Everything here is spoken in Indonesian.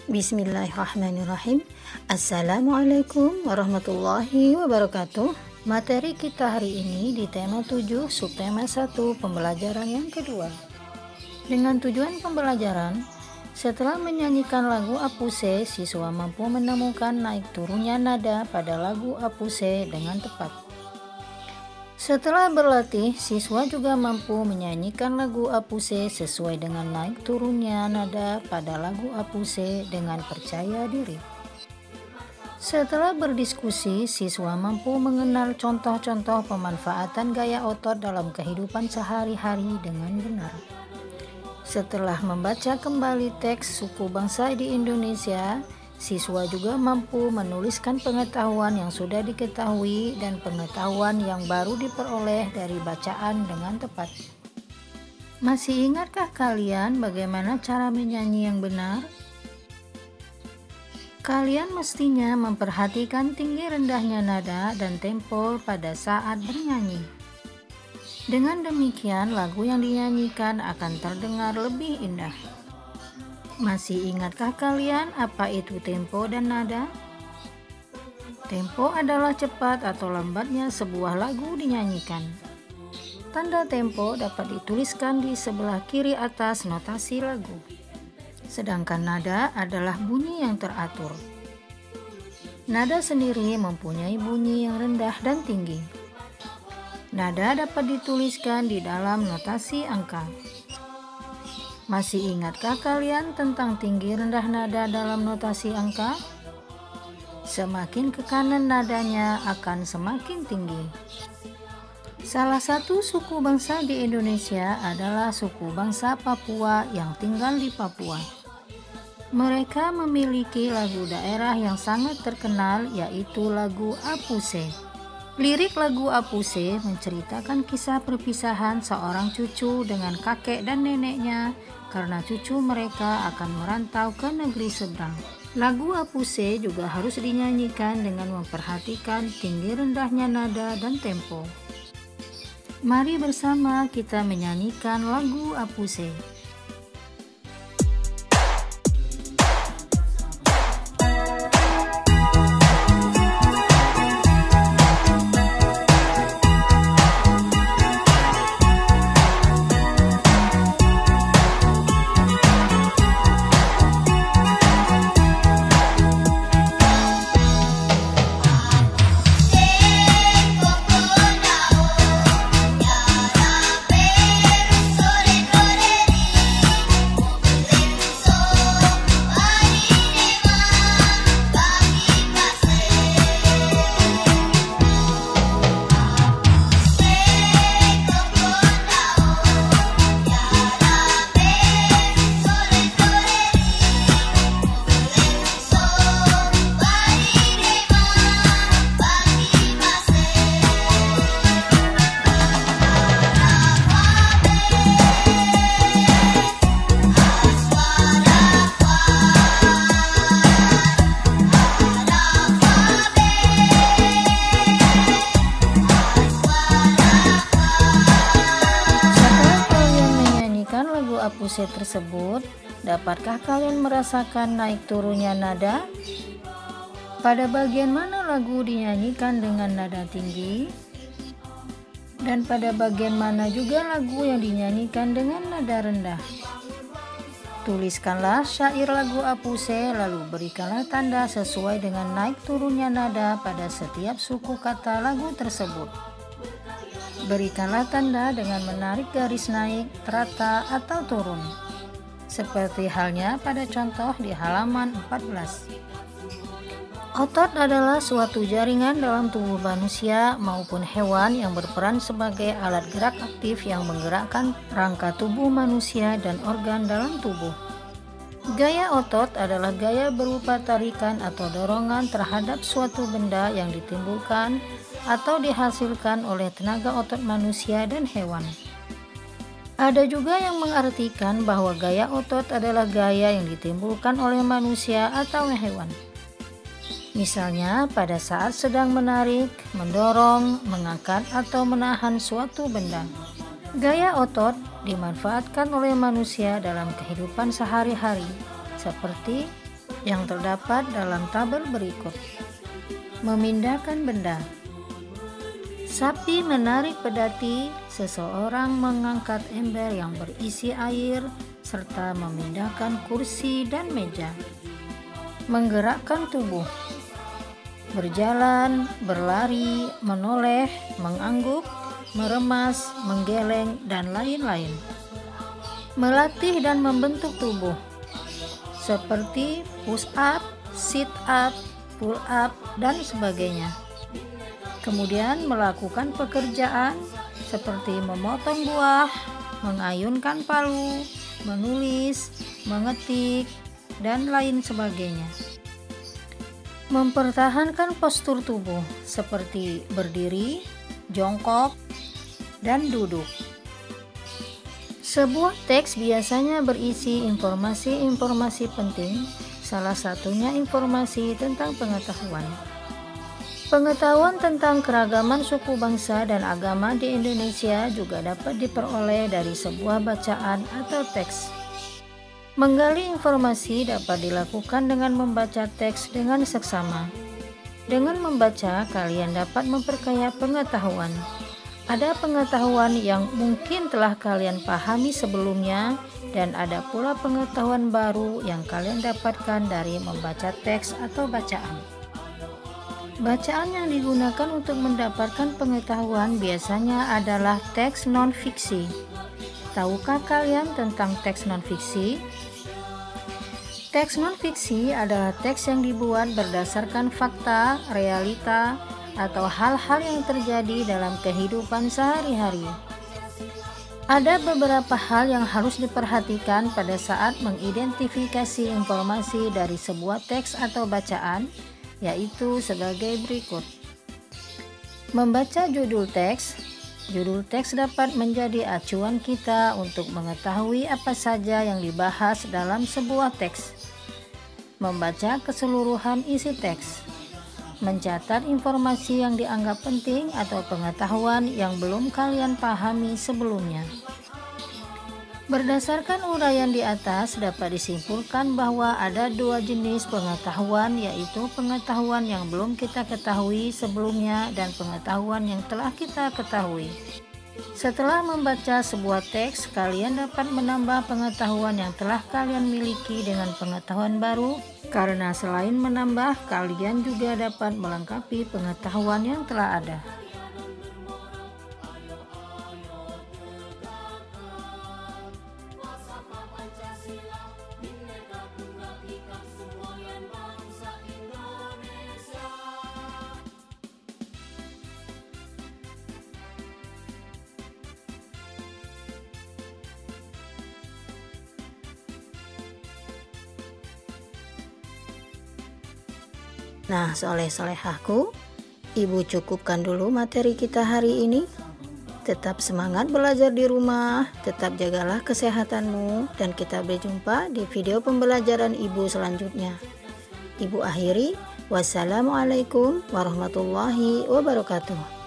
Bismillahirrahmanirrahim. Assalamualaikum warahmatullahi wabarakatuh. Materi kita hari ini di tema 7 subtema 1 pembelajaran yang kedua. Dengan tujuan pembelajaran, setelah menyanyikan lagu Apuse, siswa mampu menemukan naik turunnya nada pada lagu Apuse dengan tepat. Setelah berlatih, siswa juga mampu menyanyikan lagu Apuse sesuai dengan naik turunnya nada pada lagu Apuse dengan percaya diri. Setelah berdiskusi, siswa mampu mengenal contoh-contoh pemanfaatan gaya otot dalam kehidupan sehari-hari dengan benar. Setelah membaca kembali teks suku bangsa di Indonesia, siswa juga mampu menuliskan pengetahuan yang sudah diketahui dan pengetahuan yang baru diperoleh dari bacaan dengan tepat. Masih ingatkah kalian bagaimana cara menyanyi yang benar? Kalian mestinya memperhatikan tinggi rendahnya nada dan tempo pada saat bernyanyi. Dengan demikian, lagu yang dinyanyikan akan terdengar lebih indah. Masih ingatkah kalian apa itu tempo dan nada? Tempo adalah cepat atau lambatnya sebuah lagu dinyanyikan. Tanda tempo dapat dituliskan di sebelah kiri atas notasi lagu. Sedangkan nada adalah bunyi yang teratur. Nada sendiri mempunyai bunyi yang rendah dan tinggi. Nada dapat dituliskan di dalam notasi angka. Masih ingatkah kalian tentang tinggi rendah nada dalam notasi angka? Semakin ke kanan nadanya akan semakin tinggi. Salah satu suku bangsa di Indonesia adalah suku bangsa Papua yang tinggal di Papua. Mereka memiliki lagu daerah yang sangat terkenal, yaitu lagu Apuse. Lirik lagu Apuse menceritakan kisah perpisahan seorang cucu dengan kakek dan neneknya karena cucu mereka akan merantau ke negeri seberang. Lagu Apuse juga harus dinyanyikan dengan memperhatikan tinggi rendahnya nada dan tempo. Mari bersama kita menyanyikan lagu Apuse. Apuse tersebut, dapatkah kalian merasakan naik turunnya nada? Pada bagian mana lagu dinyanyikan dengan nada tinggi? Dan pada bagian mana juga lagu yang dinyanyikan dengan nada rendah? Tuliskanlah syair lagu Apuse, lalu berikanlah tanda sesuai dengan naik turunnya nada pada setiap suku kata lagu tersebut. Berikanlah tanda dengan menarik garis naik, rata, atau turun. Seperti halnya pada contoh di halaman 14. Otot adalah suatu jaringan dalam tubuh manusia maupun hewan yang berperan sebagai alat gerak aktif yang menggerakkan rangka tubuh manusia dan organ dalam tubuh. Gaya otot adalah gaya berupa tarikan atau dorongan terhadap suatu benda yang ditimbulkan atau dihasilkan oleh tenaga otot manusia dan hewan. Ada juga yang mengartikan bahwa gaya otot adalah gaya yang ditimbulkan oleh manusia atau hewan. Misalnya pada saat sedang menarik, mendorong, mengangkat atau menahan suatu benda. Gaya otot dimanfaatkan oleh manusia dalam kehidupan sehari-hari, seperti yang terdapat dalam tabel berikut. Memindahkan benda. Sapi menarik pedati, seseorang mengangkat ember yang berisi air, serta memindahkan kursi dan meja. Menggerakkan tubuh. Berjalan, berlari, menoleh, mengangguk, meremas, menggeleng, dan lain-lain. Melatih dan membentuk tubuh, seperti push up, sit up, pull up, dan sebagainya. Kemudian melakukan pekerjaan seperti memotong buah, mengayunkan palu, menulis, mengetik, dan lain sebagainya. Mempertahankan postur tubuh seperti berdiri, jongkok, dan duduk. Sebuah teks biasanya berisi informasi-informasi penting, salah satunya informasi tentang pengetahuan. Pengetahuan tentang keragaman suku bangsa dan agama di Indonesia juga dapat diperoleh dari sebuah bacaan atau teks. Menggali informasi dapat dilakukan dengan membaca teks dengan seksama. Dengan membaca, kalian dapat memperkaya pengetahuan. Ada pengetahuan yang mungkin telah kalian pahami sebelumnya, dan ada pula pengetahuan baru yang kalian dapatkan dari membaca teks atau bacaan. Bacaan yang digunakan untuk mendapatkan pengetahuan biasanya adalah teks non-fiksi. Tahukah kalian tentang teks non-fiksi? Teks non-fiksi adalah teks yang dibuat berdasarkan fakta, realita, atau hal-hal yang terjadi dalam kehidupan sehari-hari. Ada beberapa hal yang harus diperhatikan pada saat mengidentifikasi informasi dari sebuah teks atau bacaan, yaitu sebagai berikut. Membaca judul teks. Judul teks dapat menjadi acuan kita untuk mengetahui apa saja yang dibahas dalam sebuah teks. Membaca keseluruhan isi teks. Mencatat informasi yang dianggap penting atau pengetahuan yang belum kalian pahami sebelumnya. Berdasarkan uraian di atas, dapat disimpulkan bahwa ada dua jenis pengetahuan, yaitu pengetahuan yang belum kita ketahui sebelumnya dan pengetahuan yang telah kita ketahui. Setelah membaca sebuah teks, kalian dapat menambah pengetahuan yang telah kalian miliki dengan pengetahuan baru, karena selain menambah, kalian juga dapat melengkapi pengetahuan yang telah ada. Nah, soleh-solehahku, Ibu cukupkan dulu materi kita hari ini. Tetap semangat belajar di rumah, tetap jagalah kesehatanmu, dan kita berjumpa di video pembelajaran Ibu selanjutnya. Ibu akhiri, wassalamualaikum warahmatullahi wabarakatuh.